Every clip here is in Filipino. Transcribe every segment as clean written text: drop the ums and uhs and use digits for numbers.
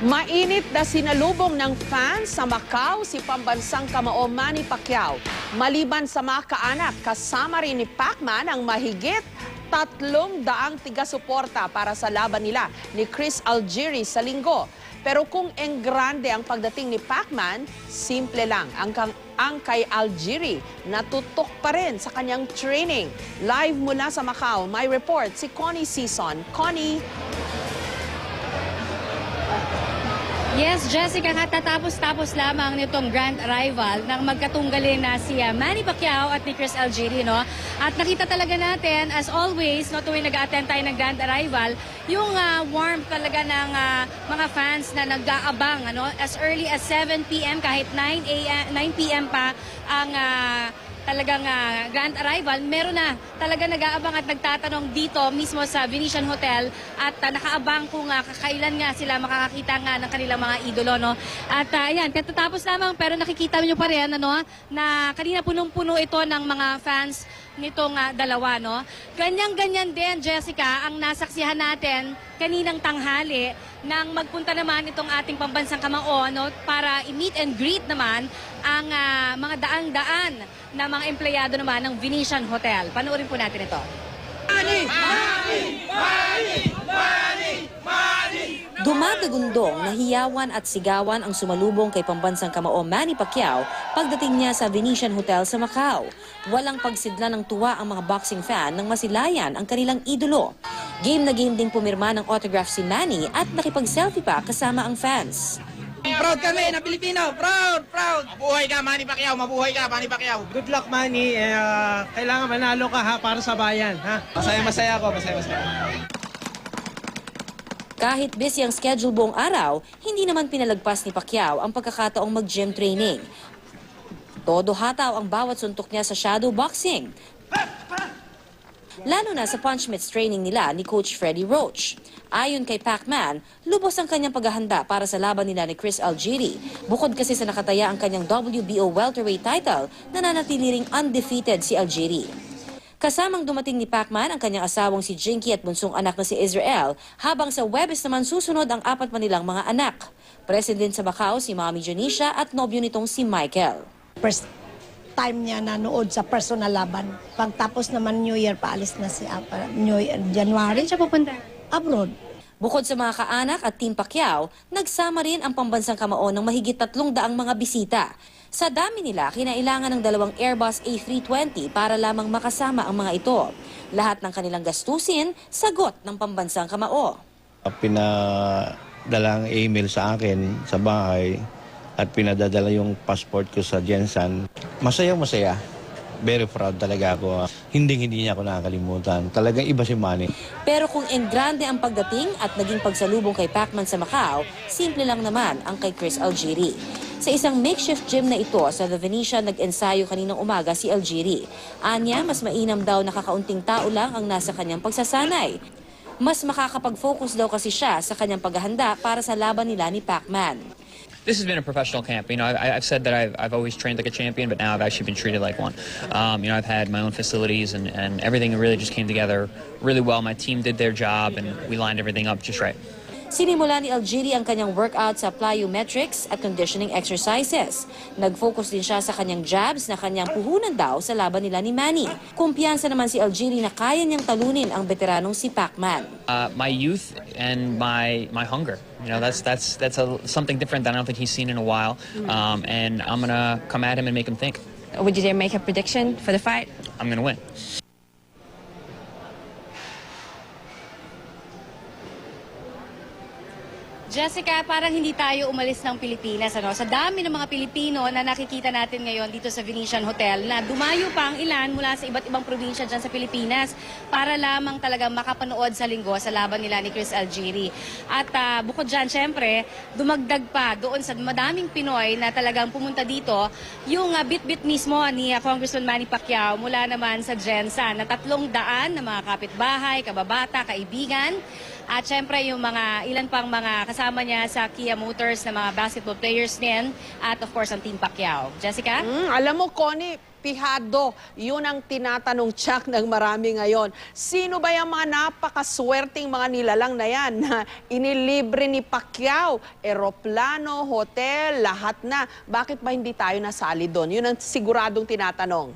Mainit na sinalubong ng fans sa Macau si pambansang kamao Manny Pacquiao. Maliban sa mga kaanak, kasama rin ni Pacman ang mahigit 300 tiga-suporta para sa laban nila ni Chris Algieri sa linggo. Pero kung enggrande ang pagdating ni Pacman, simple lang. Ang kay Algieri, natutok pa rin sa kanyang training. Live mula sa Macau, may report si Connie Sison. Connie. Yes, Jessica, katatapos-tapos lamang nitong grand arrival ng magkatunggalin na si Manny Pacquiao at ni Chris Algieri, no? At nakita talaga natin, as always, no, tuwing nag-attend tayo ng grand arrival, yung warmth talaga ng mga fans na nag-aabang, ano? As early as 7 p.m. kahit 9 p.m. pa ang talagang grand arrival, meron na talaga nag-aabang at nagtatanong dito mismo sa Venetian Hotel at nakaabang kung kailan nga sila makakakita nga ng kanilang mga idolo, no? At ayan, katatapos lamang pero nakikita niyo pa rin, ano, na kanina punong-puno ito ng mga fans nitong dalawa, no? Ganyan-ganyan din, Jessica, ang nasaksihan natin kaninang tanghali nang magpunta naman itong ating pambansang kamao, no, para i-meet and greet naman ang mga daang-daan na mga empleyado naman ng Venetian Hotel. Panoorin po natin ito. Manny! Manny! Manny! Manny! Manny! Dumadagundong, nahiyawan at sigawan ang sumalubong kay pambansang kamao Manny Pacquiao pagdating niya sa Venetian Hotel sa Macau. Walang pagsidla ng tuwa ang mga boxing fan nang masilayan ang kanilang idolo. Game na game ding pumirma ng autograph si Manny at nakipag-selfie pa kasama ang fans. Proud kami na Pilipino! Proud! Proud! Mabuhay ka, Manny Pacquiao! Mabuhay ka, Manny Pacquiao! Good luck, Manny. Kailangan manalo ka ha para sa bayan. Ha? Masaya ako, masaya. Kahit busy ang schedule buong araw, hindi naman pinalagpas ni Pacquiao ang pagkakataong mag-gym training. Todo hataw ang bawat suntok niya sa shadow boxing. Lalo na sa punchmits training nila ni Coach Freddie Roach. Ayon kay Pacman, lubos ang kanyang paghahanda para sa laban nila ni Chris Algieri. Bukod kasi sa nakataya ang kanyang WBO welterweight title, nananatili ring undefeated si Algieri. Kasamang dumating ni Pacman ang kanyang asawang si Jinky at bunsong anak na si Israel, habang sa Webes naman susunod ang 4 pa nilang mga anak. Present din sa Macau si Mami Janisha at nobyo nitong si Michael. First time niya nanood sa personal laban. Pagtapos naman New Year, paalis na siya. New Year, January. Siya pupunta? Abroad. Bukod sa mga kaanak at Team Pacquiao, nagsama rin ang pambansang kamao ng mahigit 300 mga bisita. Sa dami nila, kinailangan ng 2 Airbus A320 para lamang makasama ang mga ito. Lahat ng kanilang gastusin, sagot ng pambansang kamao. Pinadala ang email sa akin sa bahay at pinadadala yung passport ko sa Jensen. Masaya. Very proud talaga ako. Hindi niya ako nakakalimutan. Talagang iba si Manny. Pero kung enggrande ang pagdating at naging pagsalubong kay Pacman sa Macau, simple lang naman ang kay Chris Algieri. Sa isang makeshift gym na ito sa The Venetian, nag-ensayo kaninang umaga si Algieri. Anya, mas mainam daw na kakaunting tao lang ang nasa kanyang pagsasanay. Mas makakapag-focus daw kasi siya sa kanyang paghahanda para sa laban nila ni Pacman. This has been a professional camp. You know, I've said that I've always trained like a champion, but now I've actually been treated like one. You know, I've had my own facilities and everything really just came together really well. My team did their job and we lined everything up just right. Sinimula ni Algieri ang kanyang workout sa plyometrics at conditioning exercises. Nag-focus din siya sa kanyang jabs na kanyang puhunan daw sa laban nila ni Manny. Kumpiyansa naman si Algieri na kaya niyang talunin ang veteranong si Pacman. My youth and my hunger. You know, that's something different that I don't think he's seen in a while. And I'm gonna come at him and make him think. Would you dare make a prediction for the fight? I'm gonna win. Jessica, parang hindi tayo umalis ng Pilipinas, ano? Sa dami ng mga Pilipino na nakikita natin ngayon dito sa Venetian Hotel na dumayo pa ang ilan mula sa iba't ibang probinsya dyan sa Pilipinas para lamang talaga makapanood sa linggo sa laban nila ni Chris Algieri. At bukod dyan, syempre, dumagdag pa doon sa madaming Pinoy na talagang pumunta dito yung bit-bit mismo ni Congressman Manny Pacquiao mula naman sa Jensen na 300 na mga kapitbahay, kababata, kaibigan. At syempre yung mga ilan pang mga kasama niya sa Kia Motors na mga basketball players din at of course ang Team Pacquiao. Jessica? Alam mo, Connie, pihado. Yun ang tinatanong Chuck ng marami ngayon. Sino ba yung mga napakaswerteng mga nilalang na yan na inilibre ni Pacquiao? Eroplano, hotel, lahat na. Bakit ba hindi tayo nasali doon? Yun ang siguradong tinatanong.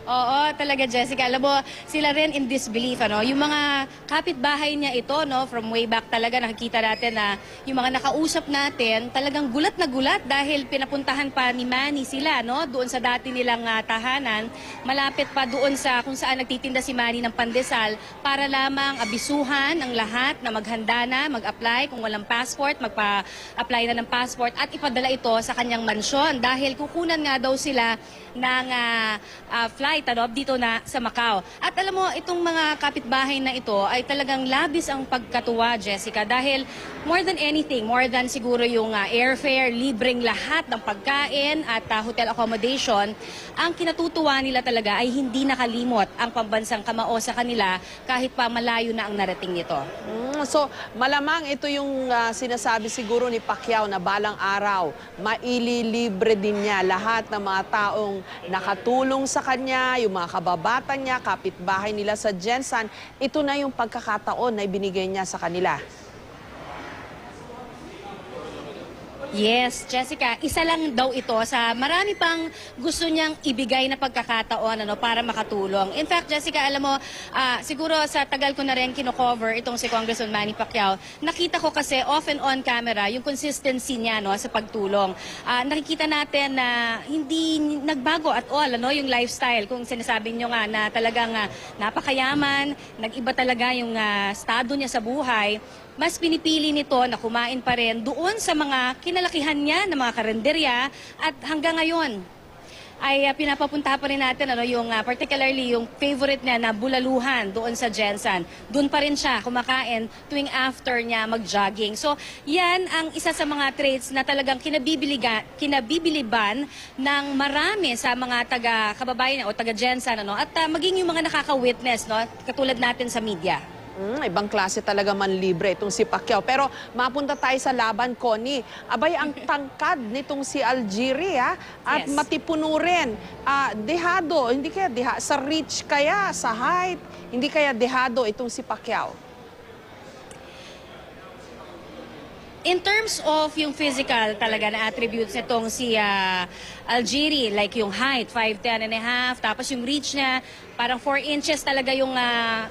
Oo, talaga Jessica. Alam mo, sila rin in disbelief, ano? Yung mga kapitbahay niya ito, no, from way back talaga nakikita natin na yung mga nakausap natin, talagang gulat na gulat dahil pinapuntahan pa ni Manny sila, no, doon sa dati nilang tahanan, malapit pa doon sa kung saan nagtitinda si Manny ng pandesal para lamang abisuhan ang lahat na maghanda na, mag-apply kung walang passport, magpa-apply na ng passport at ipadala ito sa kanyang mansyon dahil kukunan nga daw sila ng flight dito na sa Macau. At alam mo, itong mga kapitbahay na ito ay talagang labis ang pagkatuwa, Jessica, dahil more than anything, more than siguro yung airfare, libreng lahat ng pagkain at hotel accommodation, ang kinatutuwa nila talaga ay hindi nakalimot ang pambansang kamao sa kanila kahit pa malayo na ang narating nito. So, malamang ito yung sinasabi siguro ni Pacquiao na balang araw, maililibre din niya lahat ng mga taong nakatulong sa kanya, yung mga kababatan niya, kapitbahay nila sa Jensan. Ito na yung pagkakataon na ibinigay niya sa kanila. Yes, Jessica, isa lang daw ito sa marami pang gusto niyang ibigay na pagkakataon para makatulong. In fact, Jessica, alam mo, siguro sa tagal ko na rin kino-cover itong si Congressman Manny Pacquiao, nakita ko kasi off and on camera yung consistency niya sa pagtulong. Nakikita natin na hindi nagbago at all yung lifestyle. Kung sinasabi niyo nga na talagang napakayaman, nag-iba talaga yung estado niya sa buhay, mas pinipili nito na kumain pa rin doon sa mga kinalakihan niya na mga karenderya at hanggang ngayon ay pinapapunta pa rin natin yung particularly yung favorite niya na bulaluhan doon sa Jensan. Doon pa rin siya kumakain tuwing after niya mag-jogging. So yan ang isa sa mga traits na talagang kinabibiliban ng marami sa mga taga-kababayan o taga-Jensan at maging yung mga nakaka-witness katulad natin sa media. Ibang klase talaga manlibre itong si Pacquiao. Pero mapunta tayo sa laban, Connie. Abay, ang tangkad nitong si Algieri, at Yes. matipuno rin. Dehado, hindi kaya sa reach kaya, sa height, hindi kaya dehado itong si Pacquiao. In terms of yung physical talaga na attributes nitong si Algieri, like yung height, 5'10 and a half, tapos yung reach niya, parang 4 inches talaga yung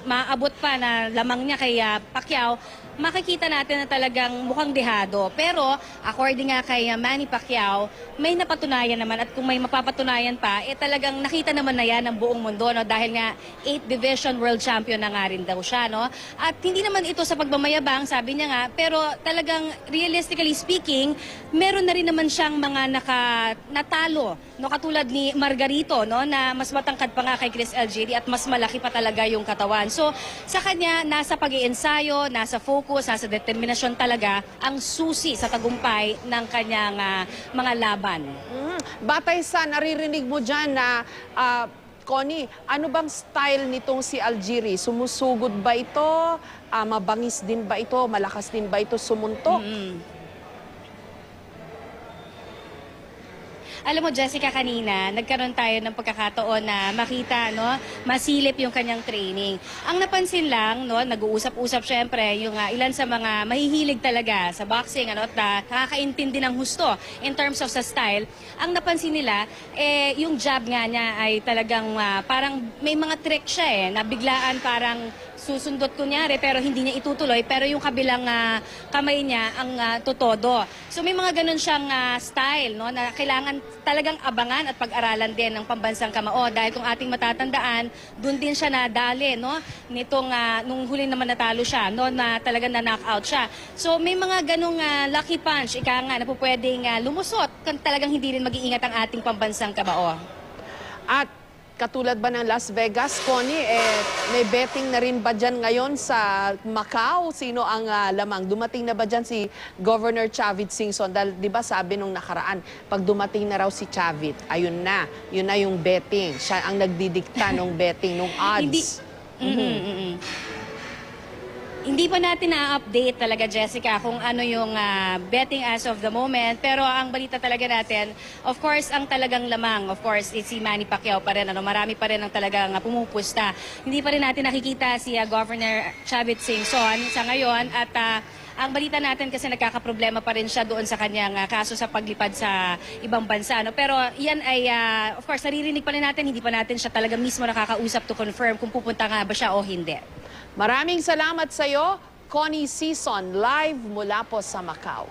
maabot pa na lamang niya kay Pacquiao, makikita natin na talagang mukhang dehado. Pero according nga kay Manny Pacquiao, may napatunayan naman at kung may mapapatunayan pa, talagang nakita naman na yan ng buong mundo dahil nga 8 division world champion na nga rin daw siya. At hindi naman ito sa pagmamayabang, sabi niya nga, pero talagang realistically speaking, meron na rin naman siyang mga natalo, katulad ni Margarito, na mas matangkad pa nga kay Chris Algieri at mas malaki pa talaga yung katawan. So, sa kanya, nasa pag-iensayo, nasa focus, nasa determinasyon talaga ang susi sa tagumpay ng kanyang mga laban. Batay sa naririnig mo dyan na, Connie, ano bang style nitong si Algieri? Sumusugod ba ito? Mabangis din ba ito? Malakas din ba ito sumuntok? Alam mo, Jessica, kanina, nagkaroon tayo ng pagkakataon na makita, masilip yung kanyang training. Ang napansin lang, nag-uusap-usap syempre, yung ilan sa mga mahihilig talaga sa boxing, at nakakaintindi ng husto in terms of sa style. Ang napansin nila, yung jab nga niya ay talagang parang may mga trick siya na biglaan parang susundot kunyari pero hindi niya itutuloy pero yung kabilang kamay niya ang tutodo. So may mga ganun siyang style na kailangan talagang abangan at pag-aralan din ng pambansang kamao dahil kung ating matatandaan, doon din siya nadali nitong nung huli naman natalo siya na talagang na-knockout siya. So may mga ganung lucky punch ika nga na pwedeng lumusot kung talagang hindi rin mag-iingat ang ating pambansang kamao. At katulad ba ng Las Vegas, Connie, may betting na rin ba dyan ngayon sa Macau? Sino ang lamang? Dumating na ba dyan si Governor Chavit Singson? Dahil di ba sabi nung nakaraan, pag dumating na raw si Chavit, ayun na, yun na yung betting. Siya ang nagdidikta ng betting, ng odds. Hindi pa natin na-update talaga, Jessica, kung ano yung betting as of the moment. Pero ang balita talaga natin, of course, ang talagang lamang, of course, si Manny Pacquiao pa rin. Marami pa rin ang talagang pumupusta. Hindi pa rin natin nakikita si Governor Chavit Singson sa ngayon. At ang balita natin kasi nagkakaproblema pa rin siya doon sa kanyang kaso sa paglipad sa ibang bansa. Pero yan ay, of course, naririnig pa rin natin, hindi pa natin siya talaga mismo nakakausap to confirm kung pupunta nga ba siya o hindi. Maraming salamat sa iyo, Connie Season, live mula po sa Macau.